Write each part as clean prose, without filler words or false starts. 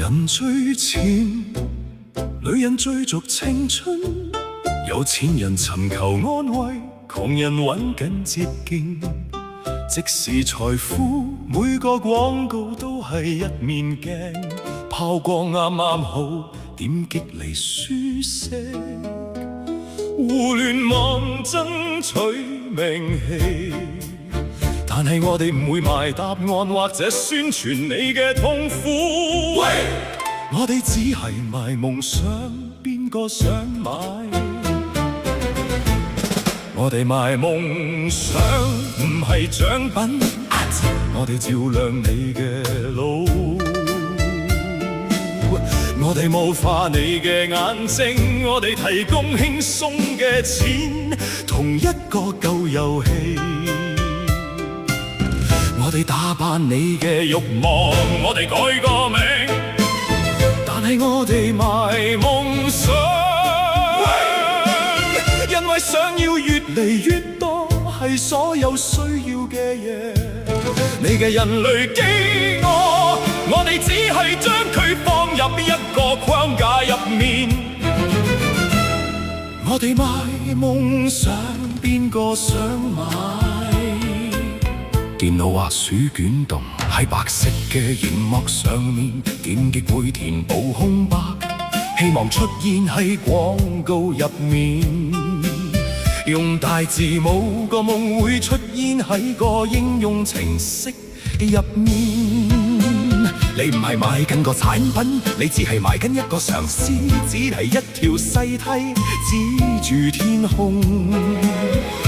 人追錢，女人追逐青春，有錢人尋求安慰，窮人揾緊捷徑。即使財富，每個廣告都係一面鏡，拋光啱啱好，點擊嚟舒適。互聯網爭取名氣，但係我哋唔會賣答案或者宣傳你嘅痛苦。喂，我哋只係賣夢想，邊個想買？我哋賣夢想，唔係獎品，我哋照亮你嘅路。我哋霧化你嘅眼睛，我哋提供輕鬆嘅錢，同一個舊遊戲。我哋打扮你嘅慾望，我哋改個名，但係我哋賣夢想，因為想要越嚟越多，係所有需要嘅嘢。你嘅人類飢餓，我哋只係將佢放入一個框架入面。我哋賣夢想，邊個想買？電腦滑鼠捲動喺白色嘅螢幕上面，點擊會填補空白，希望出現喺廣告入面。用大字母個夢會出現喺個應用程式入面。你唔係買緊個產品，你只係買緊一個嘗試，只係一條細梯指住天空。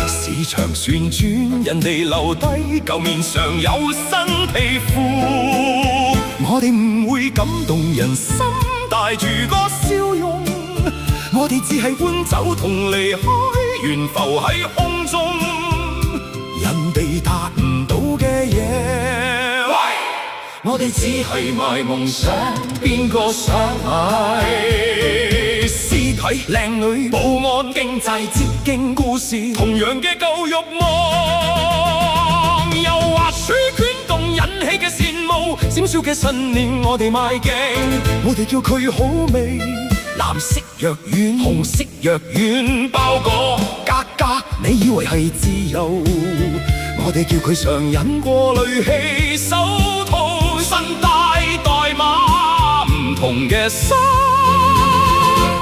市場旋轉，人哋留低舊面上有新皮膚。我哋唔會感動人心，帶住個笑容，我哋只係搬走同離開，懸浮喺空中，人哋達唔到嘅嘢。我哋只係賣夢想，邊個想買？屍體、靚女、保安、經濟、捷徑、故事，同樣嘅舊慾望。又滑鼠捲動引起嘅羨慕，閃爍嘅信念我哋賣鏡，我哋叫佢好味。藍色藥丸、紅色藥丸，包裹格格，你以為係自由？我哋叫佢上癮過濾器，手套新帶代碼，唔同嘅衫，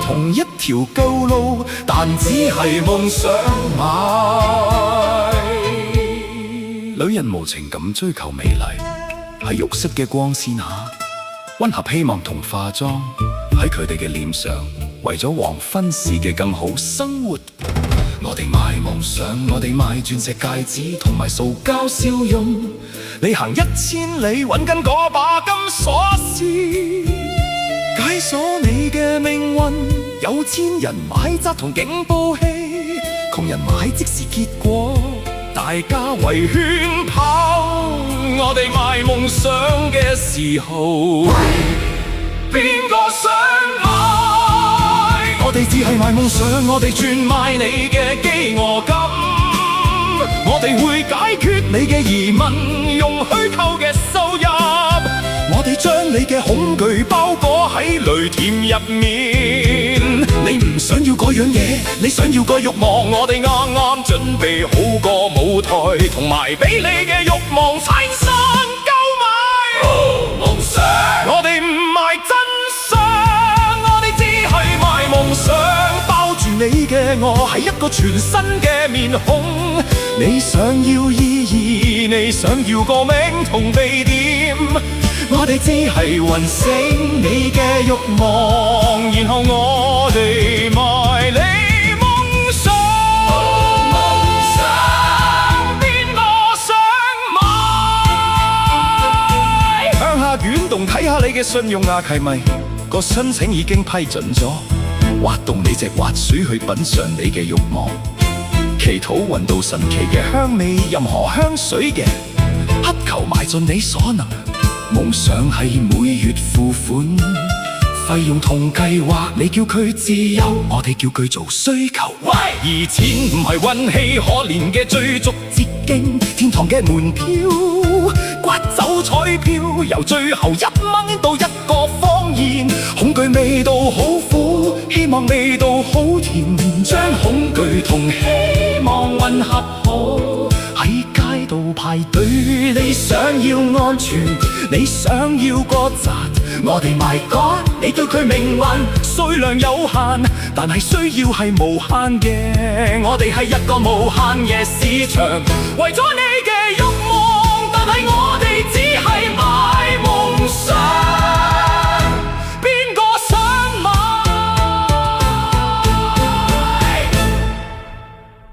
同一條舊路，但只係夢想買。女人無情咁追求美麗，喺肉色嘅光線下，混合希望同化妝喺佢哋嘅臉上，為咗黃昏時嘅更好生活。我哋賣夢想，我哋賣鑽石戒指同埋塑膠笑容。你行1000里揾緊嗰把金鎖匙，解鎖你嘅命運。有錢人買紮同警報器，窮人買即時結果，大家圍圈跑。我哋賣夢想嘅時候，邊個想買？我哋只係賣夢想，我哋專賣你嘅飢餓感。我哋會解決你嘅疑問，用虛構嘅收入。我哋將你嘅恐懼包裹喺雷田入面。你唔想要嗰樣嘢，你想要個慾望，我哋啱啱準備好個舞台，同埋俾你嘅慾望產生購買。夢想，我哋唔賣真相，我哋只係賣夢想。包住你嘅我係一個全新嘅面孔。你想要意義，你想要個名同地點，我哋只係喚醒你嘅慾望，然後我哋賣你夢想。夢想，邊個想買？向下捲動睇下你嘅信用亞契咪，個申請已經批准咗。滑動你隻滑鼠去品嚐你嘅慾望，祈禱搵到神奇嘅香味，任何香水嘅乞求買盡你所能。夢想係每月付款，費用同計劃，你叫佢自由，我哋叫佢做需求。而錢唔係運氣可憐嘅追逐捷徑，天堂嘅門票，刮走彩彩票，由最後1蚊到1個謊言。恐懼味道好苦，希望味道好甜，將恐懼同希望混合好。喺街道排隊，你想要安全，你想要個宅，我哋賣乾。你對佢命運數量有限，但係需要係無限嘅。我哋係一個無限嘅市場，為咗你嘅